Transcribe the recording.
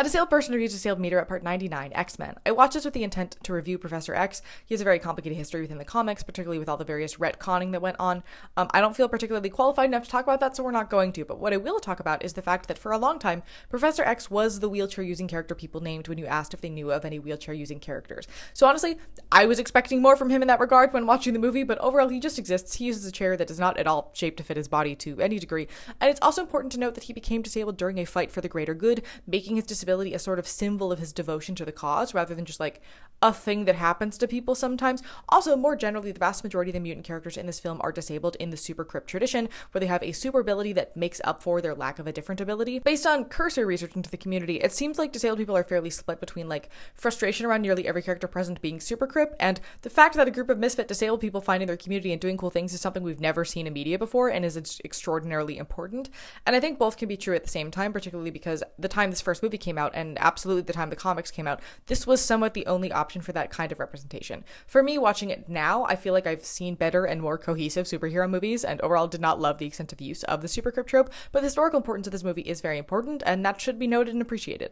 A Disabled Person Reviews Disabled Meter at Part 99, X-Men. I watched this with the intent to review Professor X. He has a very complicated history within the comics, particularly with all the various retconning that went on. I don't feel particularly qualified enough to talk about that, so we're not going to, but what I will talk about is the fact that for a long time, Professor X was the wheelchair-using character people named when you asked if they knew of any wheelchair-using characters. So honestly, I was expecting more from him in that regard when watching the movie, but overall he just exists. He uses a chair that is not at all shaped to fit his body to any degree, and it's also important to note that he became disabled during a fight for the greater good, making his disability a sort of symbol of his devotion to the cause rather than just like a thing that happens to people sometimes. Also, more generally, the vast majority of the mutant characters in this film are disabled in the super crypt tradition, where they have a super ability that makes up for their lack of a different ability. Based on cursory research into the community, it seems like disabled people are fairly split between like frustration around nearly every character present being super crypt, and the fact that a group of misfit disabled people finding their community and doing cool things is something we've never seen in media before and is extraordinarily important. And I think both can be true at the same time, particularly because the time this first movie came out and absolutely the time the comics came out, this was somewhat the only option for that kind of representation. For me, watching it now, I feel like I've seen better and more cohesive superhero movies, and overall did not love the extent of use of the super crypt trope, but the historical importance of this movie is very important, and that should be noted and appreciated.